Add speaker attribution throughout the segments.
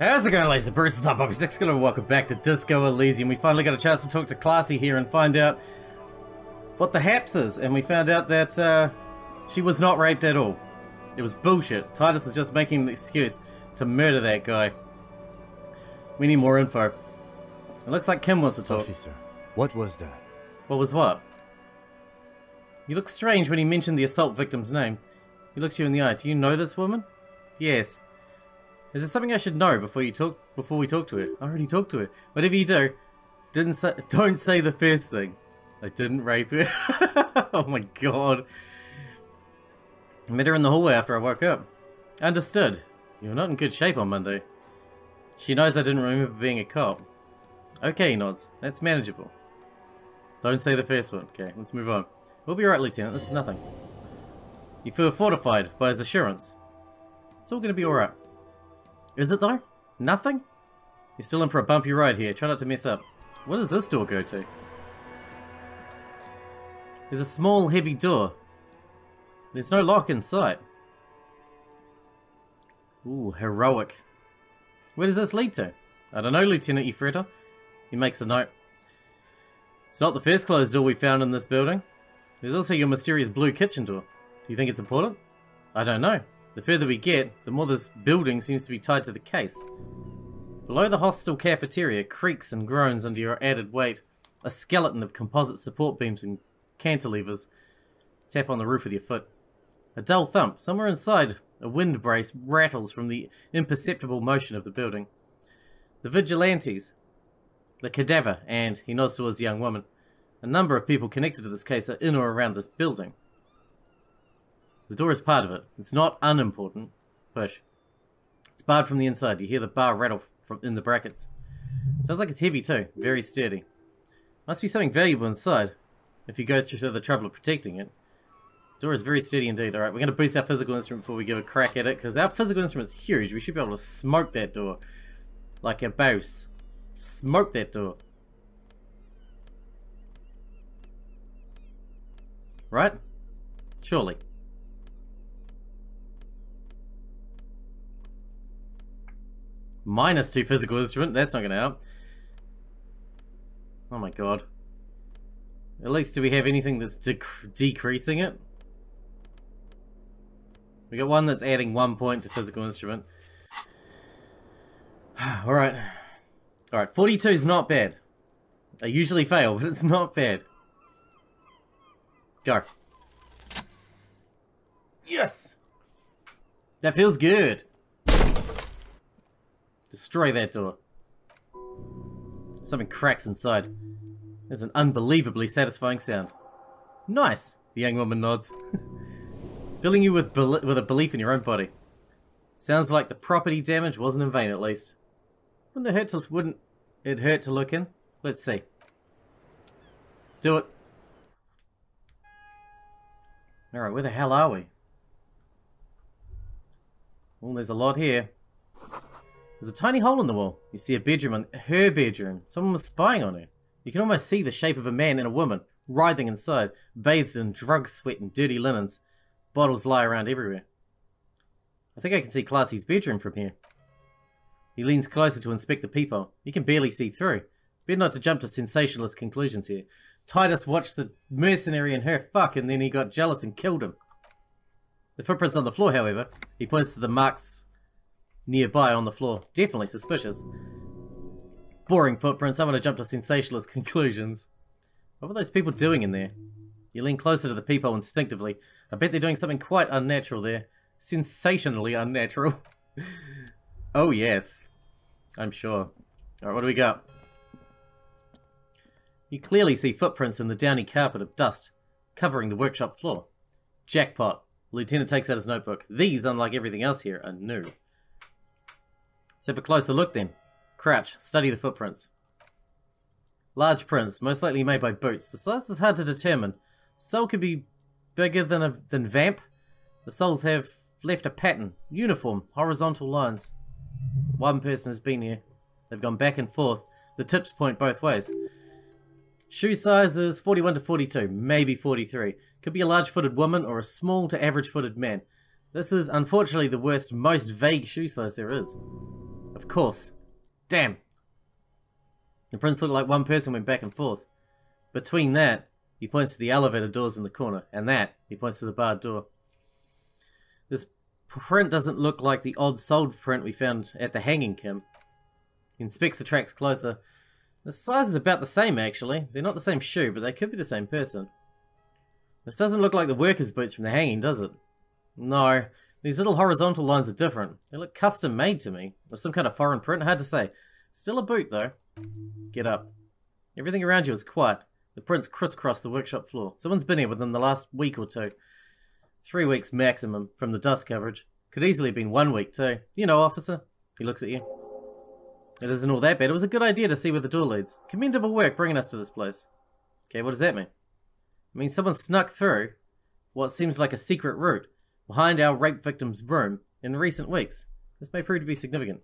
Speaker 1: How's it going, ladies and Bruce? I'm Bobby Sixkilla and welcome back to Disco Elysium. We finally got a chance to talk to Classy here and find out what the haps is, and we found out that she was not raped at all. It was bullshit. Titus is just making an excuse to murder that guy. We need more info. It looks like Kim wants to talk.
Speaker 2: Officer, what was that?
Speaker 1: What was what? You look strange when he mentioned the assault victim's name. He looks you in the eye. Do you know this woman? Yes. Is there something I should know before we talk to her? I already talked to her. Whatever you do, don't say the first thing. I didn't rape her. Oh my god. I met her in the hallway after I woke up. Understood. You were not in good shape on Monday. She knows I didn't remember being a cop. Okay, he nods. That's manageable. Don't say the first one. Okay, let's move on. We'll be right, Lieutenant. This is nothing. You feel fortified by his assurance. It's all gonna be alright. Is it though? Nothing? You're still in for a bumpy ride here. Try not to mess up. What does this door go to? There's a small, heavy door. There's no lock in sight. Ooh, heroic. Where does this lead to? I don't know, Lieutenant Ephrata. He makes a note. It's not the first closed door we found in this building. There's also your mysterious blue kitchen door. Do you think it's important? I don't know. The further we get, the more this building seems to be tied to the case. Below the hostile cafeteria creaks and groans under your added weight. A skeleton of composite support beams and cantilevers. Tap on the roof with your foot. A dull thump. Somewhere inside, a wind brace rattles from the imperceptible motion of the building. The vigilantes, the cadaver, and, he nods towards the young woman, a number of people connected to this case are in or around this building. The door is part of it. It's not unimportant. Push. It's barred from the inside. You hear the bar rattle from in the brackets. Sounds like it's heavy too. Very sturdy. Must be something valuable inside, if you go through the trouble of protecting it. Door is very sturdy indeed. Alright, we're going to boost our physical instrument before we give a crack at it, because our physical instrument is huge. We should be able to smoke that door. Like a boss. Smoke that door. Right? Surely. -2 physical instrument, that's not going to help. Oh my god. At least do we have anything that's decreasing it? We got one that's adding 1 point to physical instrument. Alright. Alright, 42 is not bad. I usually fail, but it's not bad. Go. Yes! That feels good. Destroy that door. Something cracks inside. There's an unbelievably satisfying sound. Nice! The young woman nods. Filling you with a belief in your own body. Sounds like the property damage wasn't in vain, at least. Wouldn't it hurt to look in? Let's see. Let's do it. Alright, where the hell are we? Well, there's a lot here. There's a tiny hole in the wall. You see a bedroom, her bedroom. Someone was spying on her. You can almost see the shape of a man and a woman, writhing inside, bathed in drug sweat and dirty linens. Bottles lie around everywhere. I think I can see Classy's bedroom from here. He leans closer to inspect the peephole. You can barely see through. Better not to jump to sensationalist conclusions here. Titus watched the mercenary and her fuck, and then he got jealous and killed him. The footprints on the floor, however, he points to the marks nearby on the floor. Definitely suspicious. Boring footprints. I want to jump to sensationalist conclusions. What were those people doing in there? You lean closer to the peephole instinctively. I bet they're doing something quite unnatural there. Sensationally unnatural. Oh yes. I'm sure. Alright, what do we got? You clearly see footprints in the downy carpet of dust covering the workshop floor. Jackpot. Lieutenant takes out his notebook. These, unlike everything else here, are new. Let's have a closer look then. Crouch. Study the footprints. Large prints, most likely made by boots. The size is hard to determine. Sole could be bigger than vamp. The soles have left a pattern. Uniform. Horizontal lines. One person has been here. They've gone back and forth. The tips point both ways. Shoe size is 41 to 42, maybe 43. Could be a large-footed woman or a small to average-footed man. This is unfortunately the worst, most vague shoe size there is. Of course. Damn. The prints look like one person went back and forth. Between that, he points to the elevator doors in the corner, and that, he points to the barred door. This print doesn't look like the odd sold print we found at the hanging camp. He inspects the tracks closer. The size is about the same, actually. They're not the same shoe, but they could be the same person. This doesn't look like the worker's boots from the hanging, does it? No. These little horizontal lines are different. They look custom made to me. Or some kind of foreign print, hard to say. Still a boot, though. Get up. Everything around you is quiet. The prints crisscross the workshop floor. Someone's been here within the last week or two. 3 weeks maximum from the dust coverage. Could easily have been 1 week too. You know, officer. He looks at you. It isn't all that bad. It was a good idea to see where the door leads. Commendable work bringing us to this place. Okay, what does that mean? It means someone snuck through what seems like a secret route behind our rape victim's room in recent weeks. This may prove to be significant.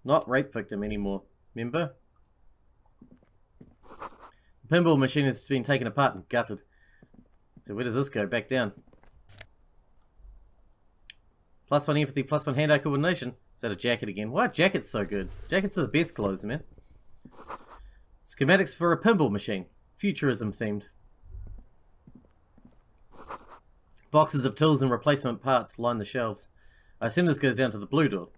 Speaker 1: Not rape victim anymore. Remember? The pinball machine has been taken apart and gutted. So where does this go? Back down. +1 empathy, +1 hand-eye coordination. Is that a jacket again? Why are jackets so good? Jackets are the best clothes, man. Schematics for a pinball machine. Futurism themed. Boxes of tools and replacement parts line the shelves. I assume this goes down to the blue door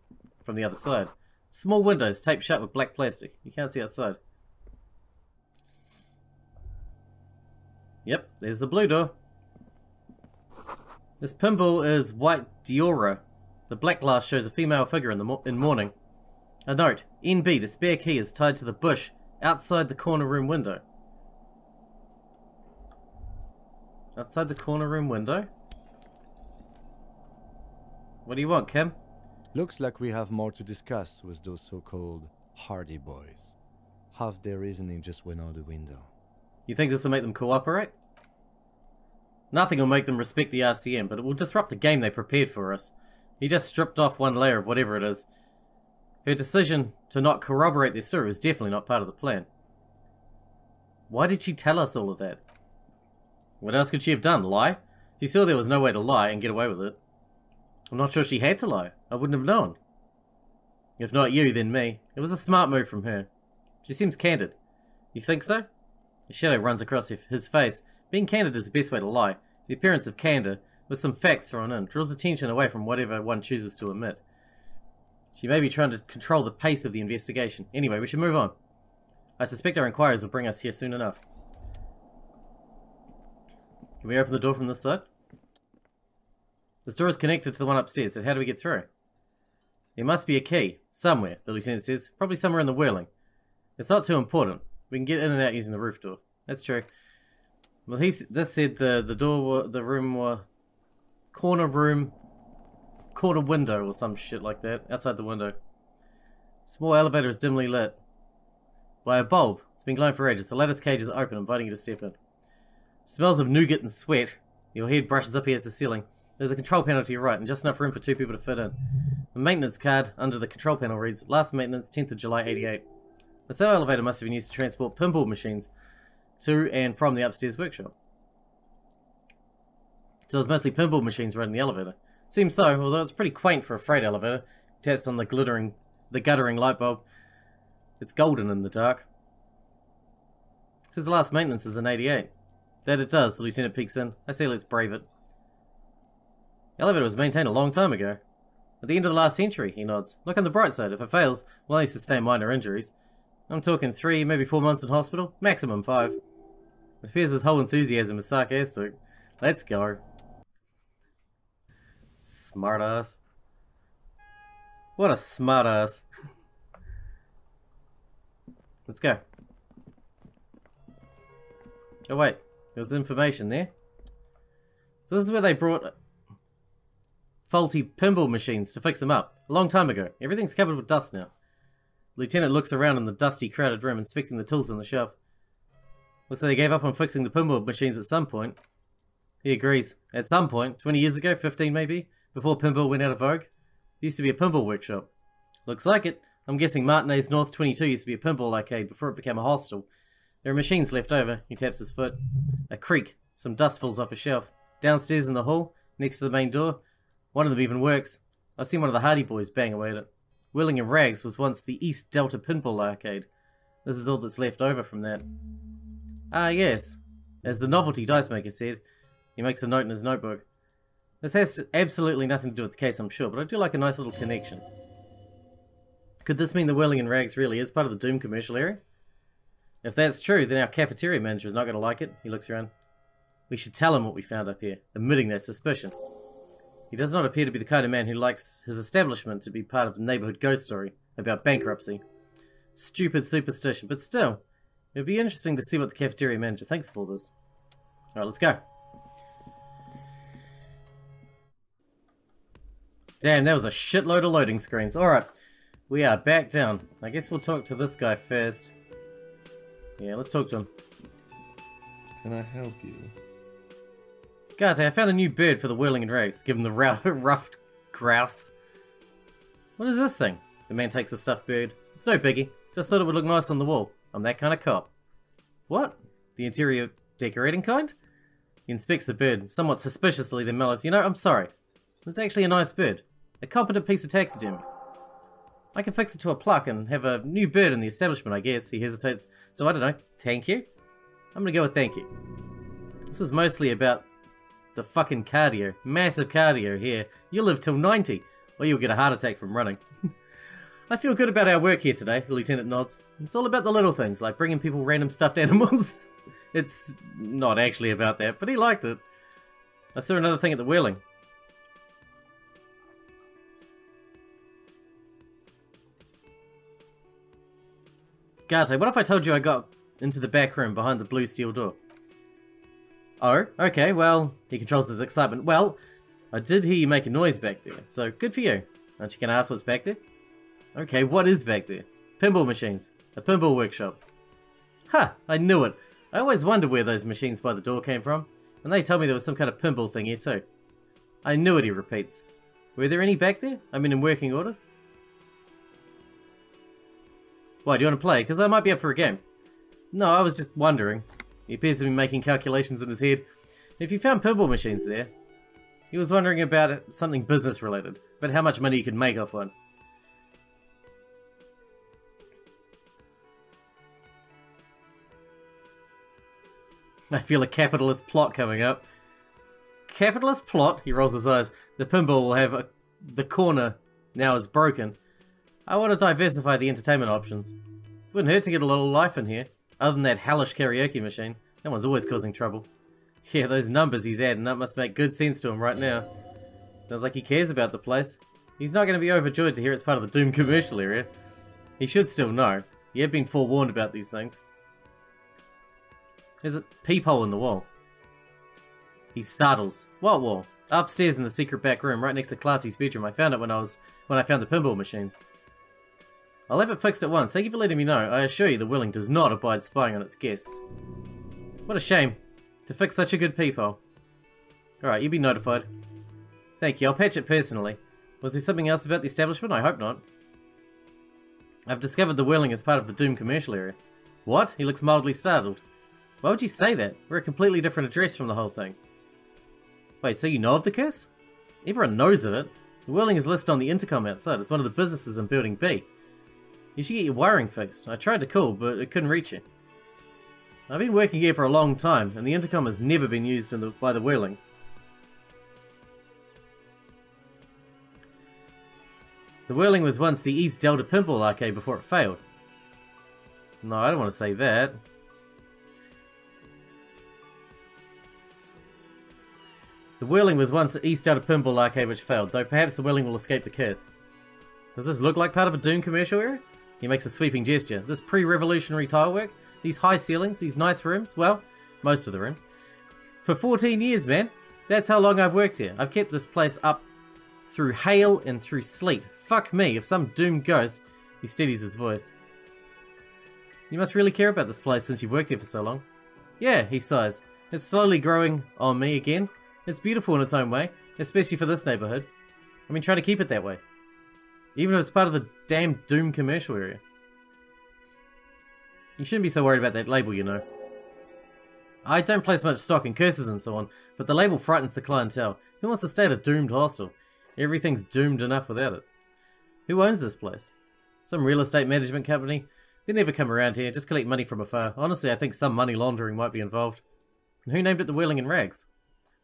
Speaker 1: from the other side. Small windows taped shut with black plastic. You can't see outside. Yep, there's the blue door. This pinball is white Diora. The black glass shows a female figure in mourning. A note, NB, the spare key is tied to the bush outside the corner room window. Outside the corner room window? What do you want, Kim?
Speaker 2: Looks like we have more to discuss with those so-called Hardy Boys. Half their reasoning just went out the window.
Speaker 1: You think this will make them cooperate? Nothing will make them respect the RCM, but it will disrupt the game they prepared for us. He just stripped off one layer of whatever it is. Her decision to not corroborate their story was definitely not part of the plan. Why did she tell us all of that? What else could she have done? Lie? She saw there was no way to lie and get away with it. I'm not sure she had to lie. I wouldn't have known. If not you, then me. It was a smart move from her. She seems candid. You think so? A shadow runs across his face. Being candid is the best way to lie. The appearance of candor, with some facts thrown in, draws attention away from whatever one chooses to omit. She may be trying to control the pace of the investigation. Anyway, we should move on. I suspect our inquiries will bring us here soon enough. Can we open the door from this side? This door is connected to the one upstairs, so how do we get through? There must be a key, somewhere, the lieutenant says. Probably somewhere in the Whirling. It's not too important. We can get in and out using the roof door. That's true. Well, this said the corner window or some shit like that, outside the window. Small elevator is dimly lit by a bulb. It's been glowing for ages. The lattice cage is open, inviting you to step in. Smells of nougat and sweat. Your head brushes up against the ceiling. There's a control panel to your right, and just enough room for 2 people to fit in. The maintenance card under the control panel reads, Last maintenance, 10th of July, 88. The cell elevator must have been used to transport pinball machines to and from the upstairs workshop. So there's mostly pinball machines running the elevator. Seems so, although it's pretty quaint for a freight elevator. Taps on the guttering light bulb. It's golden in the dark. It says the last maintenance is in 88. That it does, the lieutenant peeks in. I say let's brave it. The elevator was maintained a long time ago. At the end of the last century, he nods. Look on the bright side. If it fails, we'll only sustain minor injuries. I'm talking 3, maybe 4 months in hospital. Maximum 5. It appears his whole enthusiasm is sarcastic. Let's go. Smartass. What a smartass. Let's go. Oh wait, there's information there. So this is where they brought faulty pinball machines to fix them up. A long time ago. Everything's covered with dust now. The lieutenant looks around in the dusty, crowded room, inspecting the tools on the shelf. Looks like they gave up on fixing the pinball machines at some point. He agrees. At some point, 20 years ago, 15 maybe, before pinball went out of vogue. There used to be a pinball workshop. Looks like it. I'm guessing Martinez North 22 used to be a pinball arcade before it became a hostel. There are machines left over. He taps his foot. A creak. Some dust falls off a shelf. Downstairs in the hall, next to the main door. One of them even works. I've seen one of the Hardy Boys bang away at it. Whirling in Rags was once the East Delta Pinball Arcade. This is all that's left over from that. Ah, yes. As the novelty dice maker said, he makes a note in his notebook. This has absolutely nothing to do with the case, I'm sure, but I do like a nice little connection. Could this mean the Whirling in Rags really is part of the Doom commercial area? If that's true, then our cafeteria manager is not going to like it. He looks around. We should tell him what we found up here, admitting that suspicion. He does not appear to be the kind of man who likes his establishment to be part of the neighborhood ghost story about bankruptcy. Stupid superstition, but still, it would be interesting to see what the cafeteria manager thinks of all this. Alright, let's go. Damn, that was a shitload of loading screens. Alright, we are back down. I guess we'll talk to this guy first. Yeah, let's talk to him.
Speaker 3: Can I help you?
Speaker 1: Garte, I found a new bird for the Whirling in Rags. Give him the ruffed grouse. What is this thing? The man takes the stuffed bird. It's no biggie. Just thought it would look nice on the wall. I'm that kind of cop. What? The interior decorating kind? He inspects the bird, somewhat suspiciously, then mellows. You know, I'm sorry. It's actually a nice bird. A competent piece of taxidermy. I can fix it to a pluck and have a new bird in the establishment, I guess. He hesitates. So I don't know. Thank you? I'm gonna go with thank you. This is mostly about the fucking cardio. Massive cardio here. You'll live till 90, or you'll get a heart attack from running. I feel good about our work here today, the lieutenant nods. It's all about the little things, like bringing people random stuffed animals. It's not actually about that, but he liked it. I saw another thing at the Whirling. Garte, what if I told you I got into the back room behind the blue steel door? Oh, okay, well, he controls his excitement. Well, I did hear you make a noise back there, so good for you. Aren't you gonna ask what's back there? Okay, what is back there? Pinball machines. A pinball workshop. Ha! I knew it. I always wondered where those machines by the door came from, and they told me there was some kind of pinball thing here too. I knew it, he repeats. Were there any back there? I mean in working order? Why, do you want to play? Because I might be up for a game. No, I was just wondering. He appears to be making calculations in his head. If you found pinball machines there, he was wondering about something business related, about how much money you could make off one. I feel a capitalist plot coming up. Capitalist plot? He rolls his eyes. The pinball will have the corner now is broken. I want to diversify the entertainment options. Wouldn't hurt to get a little life in here. Other than that hellish karaoke machine. That one's always causing trouble. Yeah, those numbers he's adding up must make good sense to him right now. Sounds like he cares about the place. He's not going to be overjoyed to hear it's part of the Doom commercial area. He should still know. He had been forewarned about these things. There's a peephole in the wall. He startles. What wall? Upstairs in the secret back room, right next to Classy's bedroom. I found it when I found the pinball machines. I'll have it fixed at once. Thank you for letting me know. I assure you the Whirling does not abide spying on its guests. What a shame. To fix such a good peephole. Alright, you be notified. Thank you, I'll patch it personally. Was there something else about the establishment? I hope not. I've discovered the Whirling is part of the Doom commercial area. What? He looks mildly startled. Why would you say that? We're a completely different address from the whole thing. Wait, so you know of the curse? Everyone knows of it. The Whirling is listed on the intercom outside. It's one of the businesses in Building B. You should get your wiring fixed. I tried to call, but it couldn't reach you. I've been working here for a long time, and the intercom has never been used by the Whirling. The Whirling was once the East Delta Pinball Arcade before it failed. No, I don't want to say that. The Whirling was once the East Delta Pinball Arcade which failed, though perhaps the Whirling will escape the curse. Does this look like part of a Doom commercial area? He makes a sweeping gesture. This pre-revolutionary tile work, these high ceilings, these nice rooms, well, most of the rooms. For 14 years, man. That's how long I've worked here. I've kept this place up through hail and through sleet. Fuck me, if some doomed ghost... He steadies his voice. You must really care about this place since you've worked here for so long. Yeah, he sighs. It's slowly growing on me again. It's beautiful in its own way, especially for this neighborhood. I've been trying to keep it that way. Even if it's part of the damn Doom commercial area. You shouldn't be so worried about that label, you know. I don't place much stock in curses and so on, but the label frightens the clientele. Who wants to stay at a doomed hostel? Everything's doomed enough without it. Who owns this place? Some real estate management company? They never come around here, just collect money from afar. Honestly, I think some money laundering might be involved. And who named it the Whirling and Rags?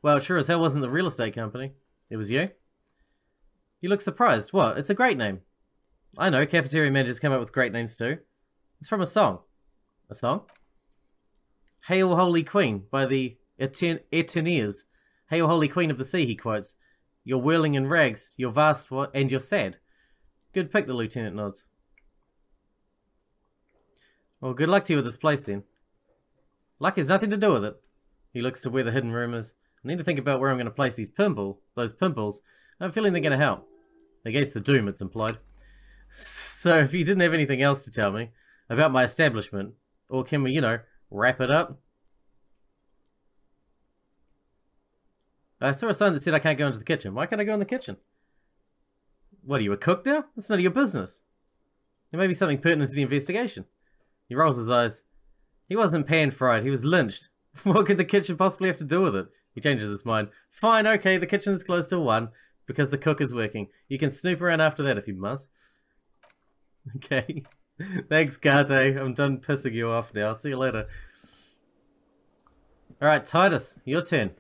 Speaker 1: Well, it sure as hell wasn't the real estate company. It was you? You look surprised. What? It's a great name. I know, cafeteria managers come up with great names too. It's from a song. A song? Hail Holy Queen by the Eterniers. Hail Holy Queen of the Sea, he quotes. You're whirling in rags, you're vast and you're sad. Good pick, the lieutenant nods. Well, good luck to you with this place then. Luck has nothing to do with it. He looks to where the hidden room is. I need to think about where I'm going to place those pimples. I have a feeling they're going to help. Against the doom, it's implied. So if you didn't have anything else to tell me about my establishment, or can we, you know, wrap it up? I saw a sign that said I can't go into the kitchen. Why can't I go in the kitchen? What, are you a cook now? That's none of your business. There may be something pertinent to the investigation. He rolls his eyes. He wasn't pan-fried, he was lynched. What could the kitchen possibly have to do with it? He changes his mind. Fine, okay, the kitchen is closed till 1 because the cook is working. You can snoop around after that if you must. Okay. Thanks, Kate. I'm done pissing you off now. I'll see you later. Alright, Titus, your turn.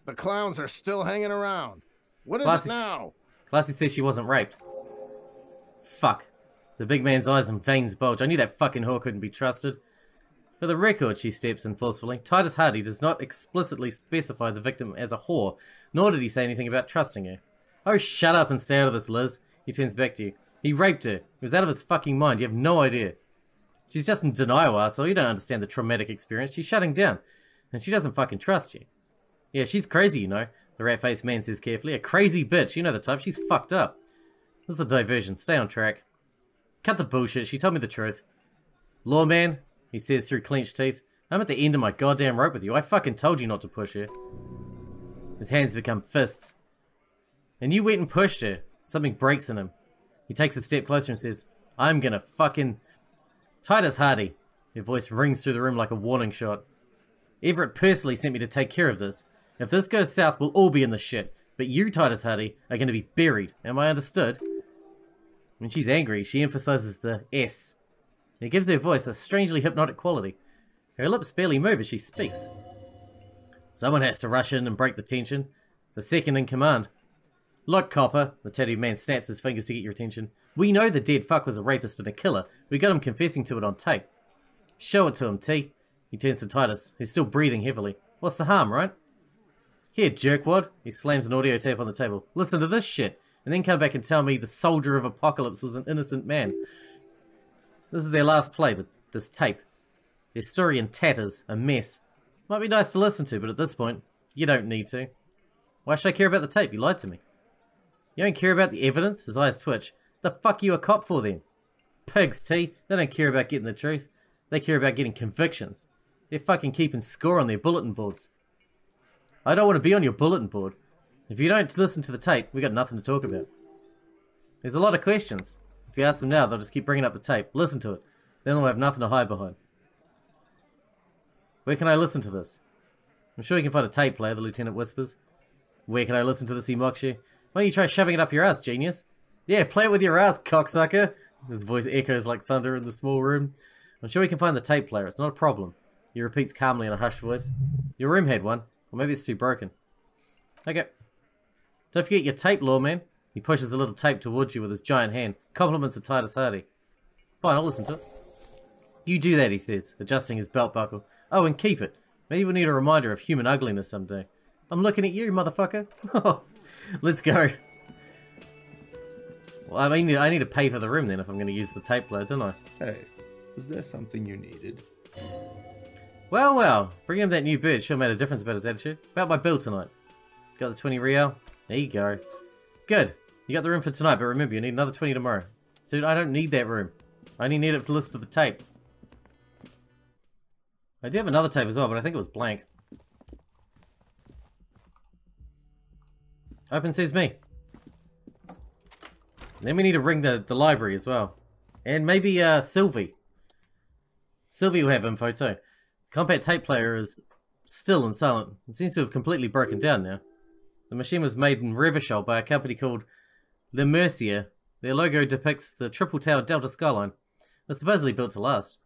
Speaker 4: The clowns are still hanging around. What is it now?
Speaker 1: Classy says she wasn't raped. Fuck. The big man's eyes and veins bulge. I knew that fucking whore couldn't be trusted. For the record, she steps in forcefully. Titus Hardy does not explicitly specify the victim as a whore, nor did he say anything about trusting her. Oh, shut up and stay out of this, Liz. He turns back to you. He raped her. He was out of his fucking mind. You have no idea. She's just in denial, asshole. You don't understand the traumatic experience. She's shutting down. And she doesn't fucking trust you. Yeah, she's crazy, you know. The rat-faced man says carefully. A crazy bitch. You know the type. She's fucked up. This is a diversion. Stay on track. Cut the bullshit. She told me the truth. Lawman, he says through clenched teeth. I'm at the end of my goddamn rope with you. I fucking told you not to push her. His hands become fists. And you went and pushed her. Something breaks in him. He takes a step closer and says, I'm gonna fucking... Titus Hardy. Her voice rings through the room like a warning shot. Everett personally sent me to take care of this. If this goes south, we'll all be in the shit. But you, Titus Hardy, are gonna be buried. Am I understood? When she's angry, she emphasizes the S. It gives her voice a strangely hypnotic quality. Her lips barely move as she speaks. Someone has to rush in and break the tension. The second in command. Look, Copper, the tattooed man snaps his fingers to get your attention. We know the dead fuck was a rapist and a killer. We got him confessing to it on tape. Show it to him, T. He turns to Titus, who's still breathing heavily. What's the harm, right? Here, jerkwad. He slams an audio tape on the table. Listen to this shit, and then come back and tell me the soldier of apocalypse was an innocent man. This is their last play, this tape. Their story in tatters, a mess. Might be nice to listen to, but at this point, you don't need to. Why should I care about the tape? You lied to me. You don't care about the evidence? His eyes twitch. The fuck you a cop for then? Pigs, T. They don't care about getting the truth. They care about getting convictions. They're fucking keeping score on their bulletin boards. I don't want to be on your bulletin board. If you don't listen to the tape, we got nothing to talk about. There's a lot of questions. If you ask them now, they'll just keep bringing up the tape. Listen to it. Then they'll have nothing to hide behind. Where can I listen to this? I'm sure you can find a tape player, the lieutenant whispers. Where can I listen to this, he mocks you. Why don't you try shoving it up your ass, genius? Yeah, play it with your ass, cocksucker. His voice echoes like thunder in the small room. I'm sure we can find the tape player. It's not a problem. He repeats calmly in a hushed voice. Your room had one. Or maybe it's too broken. Okay. Don't forget your tape, lawman. He pushes the little tape towards you with his giant hand. Compliments of Titus Hardy. Fine, I'll listen to it. You do that, he says, adjusting his belt buckle. Oh, and keep it. Maybe we'll need a reminder of human ugliness someday. I'm looking at you, motherfucker. Let's go. Well, I need to pay for the room then if I'm going to use the tape player, don't I?
Speaker 3: Hey, was there something you needed?
Speaker 1: Well, well. Bringing him that new bird sure made a difference about his attitude. About my bill tonight. Got the 20 real? There you go. Good. You got the room for tonight, but remember, you need another 20 tomorrow. Dude, I don't need that room. I only need it to listen to the tape. I do have another tape as well, but I think it was blank. Open says me. Then we need to ring the library as well. And maybe Sylvie. Sylvie will have info too. Compact tape player is still and silent. It seems to have completely broken down now. The machine was made in Revachol by a company called Le Mercier. Their logo depicts the triple tower Delta skyline. It was supposedly built to last.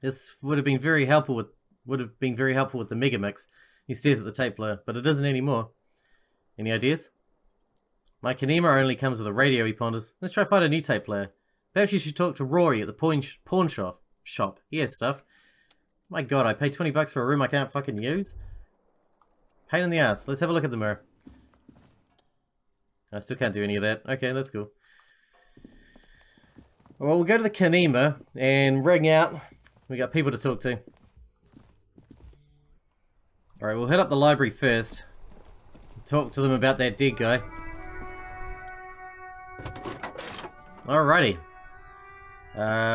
Speaker 1: This would have been very helpful with the Mega Mix. He stares at the tape player, but it isn't anymore. Any ideas? My Kanema only comes with a radio, he ponders. Let's try find a new tape player. Perhaps you should talk to Rory at the pawn shop. He has stuff. My god, I paid 20 bucks for a room I can't fucking use? Pain in the ass. Let's have a look at the mirror. I still can't do any of that. Okay, that's cool. Well, we'll go to the Kanema and ring out. We got people to talk to. Alright, we'll hit up the library first. Talk to them about that dead guy. Alrighty.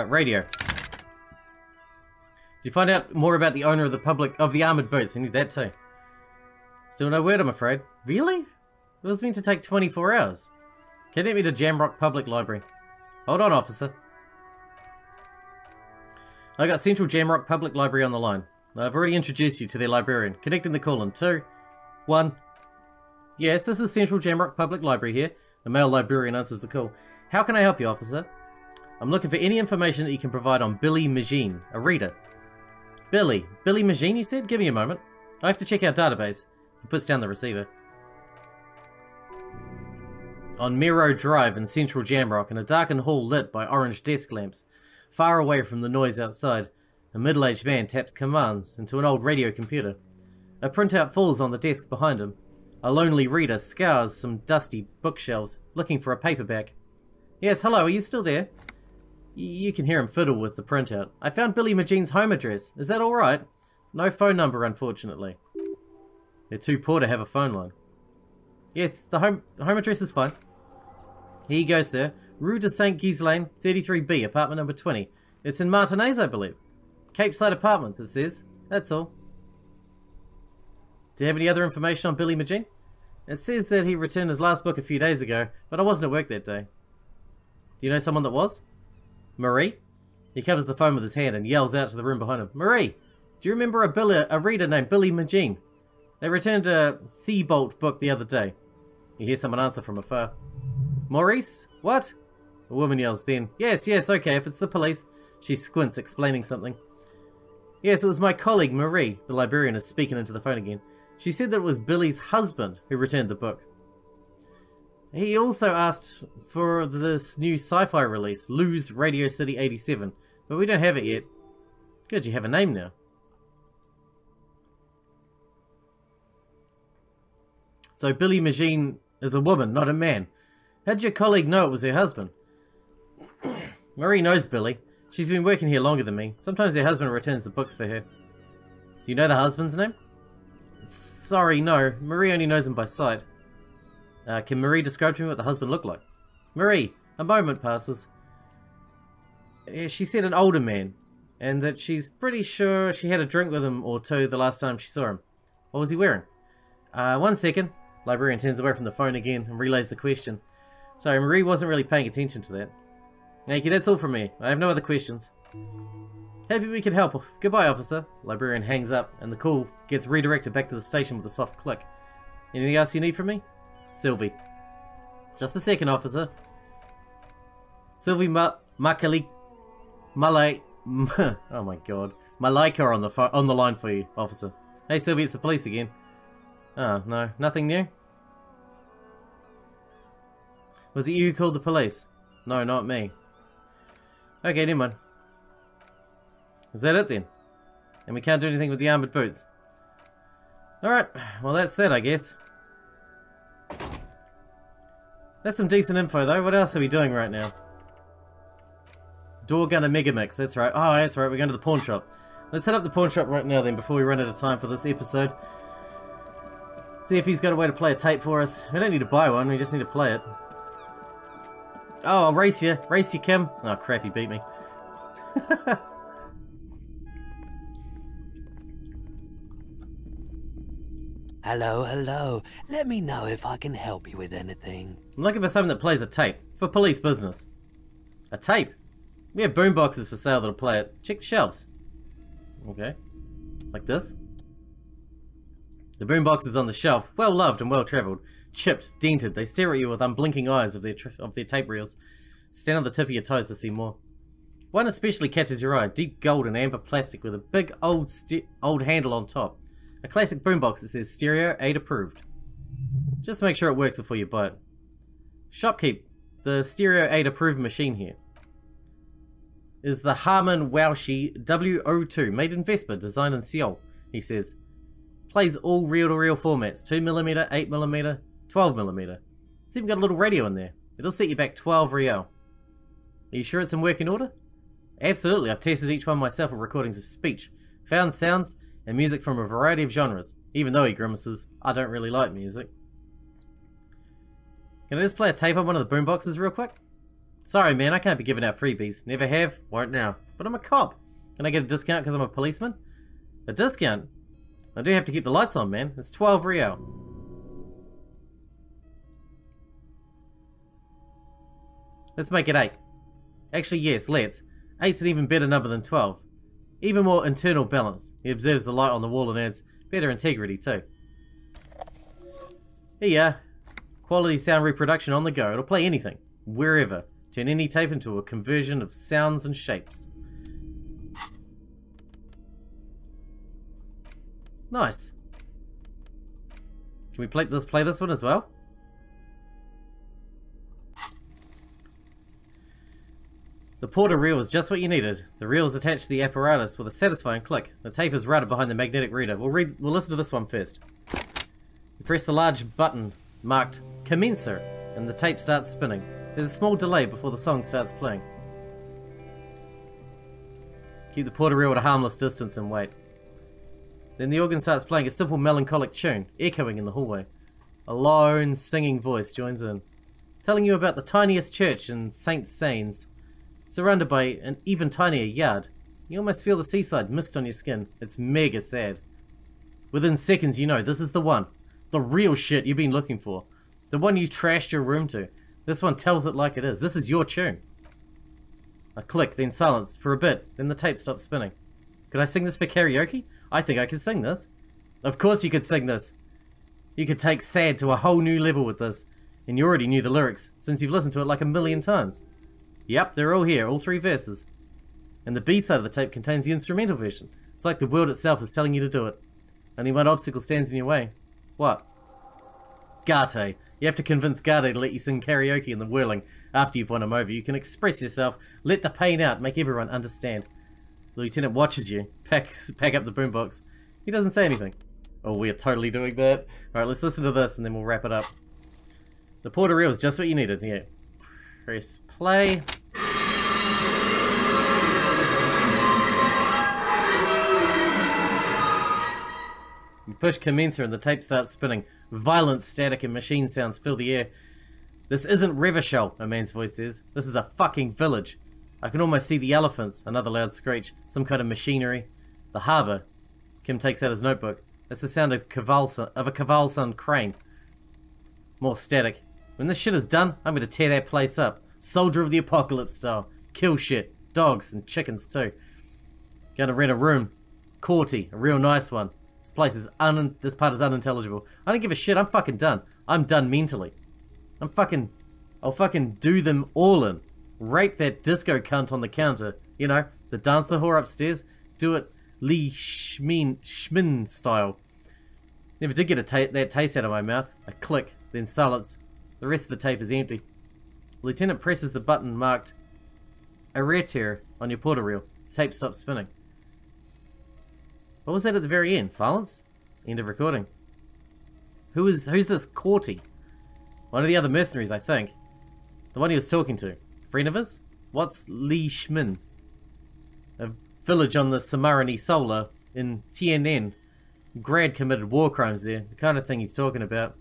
Speaker 1: Radio. Did you find out more about the owner of the armored boots? We need that too. Still no word, I'm afraid. Really? It was meant to take 24 hours. Connect me to Jamrock Public Library. Hold on, officer. I got Central Jamrock Public Library on the line. I've already introduced you to their librarian. Connecting the call in 2, 1. Yes, this is Central Jamrock Public Library here. The male librarian answers the call. How can I help you, officer? I'm looking for any information that you can provide on Billy Magine, a reader. Billy Magine, you said? Give me a moment. I have to check our database. He puts down the receiver. On Miro Drive in Central Jamrock, in a darkened hall lit by orange desk lamps, far away from the noise outside, a middle-aged man taps commands into an old radio computer. A printout falls on the desk behind him. A lonely reader scours some dusty bookshelves, looking for a paperback. Yes, hello, are you still there? You can hear him fiddle with the printout. I found Billy Magene's home address. Is that alright? No phone number, unfortunately. They're too poor to have a phone line. Yes, the home address is fine. Here you go, sir. Rue de Saint Ghislaine, 33B, apartment number 20. It's in Martinez, I believe. Cape Side Apartments, it says. That's all. Do you have any other information on Billy Magine? It says that he returned his last book a few days ago, but I wasn't at work that day. Do you know someone that was? Marie? He covers the phone with his hand and yells out to the room behind him. Marie! Do you remember a reader named Billy Magine? They returned a Thibault book the other day. You hear someone answer from afar. Maurice? What? A woman yells then. Yes, okay, if it's the police. She squints, explaining something. Yes, it was my colleague Marie. The librarian is speaking into the phone again. She said that it was Billy's husband who returned the book. He also asked for this new sci-fi release, Lose Radio City 87, but we don't have it yet. Good, you have a name now. So Billy Magine is a woman, not a man. How'd your colleague know it was her husband? Marie knows Billy. She's been working here longer than me. Sometimes her husband returns the books for her. Do you know the husband's name? Sorry, no. Marie only knows him by sight. Can Marie describe to me what the husband looked like? Marie, a moment passes. She said an older man, and that she's pretty sure she had a drink with him or two the last time she saw him. What was he wearing? 1 second. Librarian turns away from the phone again and relays the question. Sorry, Marie wasn't really paying attention to that. Thank you, that's all from me. I have no other questions. Happy we could help. Goodbye, officer. Librarian hangs up, and the call gets redirected back to the station with a soft click. Anything else you need from me? Sylvie. Just a second, officer. Sylvie Malay. Oh my god. Malika on the line for you, officer. Hey, Sylvie, it's the police again. Oh, no. Nothing new? Was it you who called the police? No, not me. Okay, never mind. Is that it then? And we can't do anything with the armored boots. Alright, well that's that, I guess. That's some decent info though. What else are we doing right now? Door Gunner Mega Mix, that's right. Oh, that's right, we're going to the pawn shop. Let's head up the pawn shop right now then before we run out of time for this episode. See if he's got a way to play a tape for us. We don't need to buy one, we just need to play it. Oh, I'll race you. Race you, Kim. Oh crap, he beat me.
Speaker 5: Hello. Let me know if I can help you with anything.
Speaker 1: I'm looking for something that plays a tape. For police business. A tape? We have boomboxes for sale that'll play it. Check the shelves. Okay. Like this. The boombox is on the shelf. Well loved and well travelled. Chipped, dented, they stare at you with unblinking eyes of their tape reels. Stand on the tip of your toes to see more. One especially catches your eye, deep gold and amber plastic with a big old handle on top. A classic boombox that says Stereo 8 approved. Just make sure it works before you buy it. Shopkeep, the Stereo 8 approved machine here is the Harman Waushi W02, made in Vespa, designed in Seoul, he says. Plays all reel-to-reel formats, 2mm, 8mm, 12mm. It's even got a little radio in there. It'll set you back 12 real. Are you sure it's in working order? Absolutely, I've tested each one myself with recordings of speech, found sounds, and music from a variety of genres. Even though he grimaces, I don't really like music. Can I just play a tape on one of the boomboxes real quick? Sorry man, I can't be giving out freebies. Never have, won't now. But I'm a cop. Can I get a discount because I'm a policeman? A discount? I do have to keep the lights on, man. It's 12 real. Let's make it 8. Actually, yes, let's. 8's an even better number than 12. Even more internal balance. He observes the light on the wall and adds, better integrity too. Here you are. Quality sound reproduction on the go. It'll play anything, wherever. Turn any tape into a conversion of sounds and shapes. Nice. Can we play this one as well? The porter reel is just what you needed. The reel is attached to the apparatus with a satisfying click. The tape is routed behind the magnetic reader. We'll listen to this one first. You press the large button marked Commencer and the tape starts spinning. There's a small delay before the song starts playing. Keep the porter reel at a harmless distance and wait. Then the organ starts playing a simple melancholic tune, echoing in the hallway. A lone singing voice joins in, telling you about the tiniest church in St. Sains, surrounded by an even tinier yard. You almost feel the seaside mist on your skin. It's mega sad. Within seconds you know this is the one. The real shit you've been looking for. The one you trashed your room to. This one tells it like it is. This is your tune. A click, then silence for a bit, then the tape stops spinning. Could I sing this for karaoke? I think I could sing this. Of course you could sing this. You could take sad to a whole new level with this. And you already knew the lyrics, since you've listened to it like 1,000,000 times. Yep, they're all here, all 3 verses. And the B-side of the tape contains the instrumental version. It's like the world itself is telling you to do it. Only one obstacle stands in your way. What? Garte. You have to convince Garte to let you sing karaoke in the Whirling. After you've won him over, you can express yourself, let the pain out, make everyone understand. The lieutenant watches you, pack up the boombox. He doesn't say anything. Oh, we're totally doing that. Alright, let's listen to this and then we'll wrap it up. The porter reel is just what you needed. Here. Press play. You push commencer and the tape starts spinning. Violent static and machine sounds fill the air. This isn't Revachol, a man's voice says. This is a fucking village. I can almost see the elephants. Another loud screech. Some kind of machinery. The harbour. Kim takes out his notebook. That's the sound of a Cavalson crane. More static. When this shit is done, I'm gonna tear that place up. Soldier of the Apocalypse style. Kill shit. Dogs and chickens too. Gonna rent a room. Courty. A real nice one. This part is unintelligible. I don't give a shit. I'm fucking done. I'm done mentally. I'll fucking do them all in. Rape that disco cunt on the counter. You know, the dancer whore upstairs. Do it Lee Schmin style. Never did get that taste out of my mouth. A click, then silence. The rest of the tape is empty. The lieutenant presses the button marked Arreter on your porter reel. The tape stops spinning. What was that at the very end? Silence? End of recording. Who's this Courty? One of the other mercenaries, I think. The one he was talking to. Friend of his? What's Lee Schmin? A village on the Samarani Solar in TNN. Grad committed war crimes there. The kind of thing he's talking about.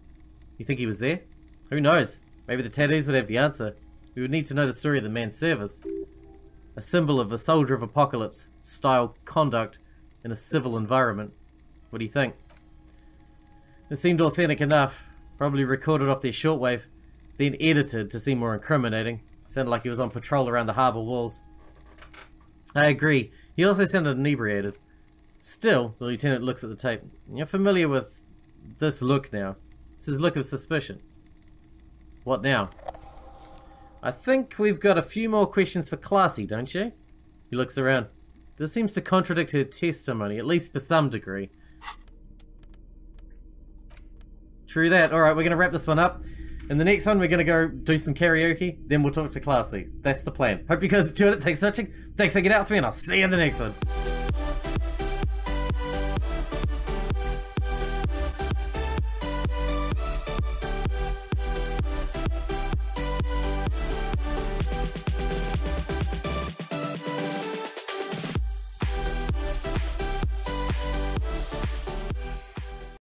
Speaker 1: You think he was there? Who knows? Maybe the tattoos would have the answer. We would need to know the story of the man's service. A symbol of a soldier of apocalypse style conduct in a civil environment. What do you think? It seemed authentic enough. Probably recorded off their shortwave, then edited to seem more incriminating. Sounded like he was on patrol around the harbour walls. I agree. He also sounded inebriated. Still, the lieutenant looks at the tape. You're familiar with this look now. his look of suspicion. What now? I think we've got a few more questions for Classy, don't you? He looks around. This seems to contradict her testimony, at least to some degree. True that. Alright, we're going to wrap this one up. In the next one, we're going to go do some karaoke, then we'll talk to Classy. That's the plan. Hope you guys enjoyed it. Thanks for watching. Thanks for hanging out with me, and I'll see you in the next one.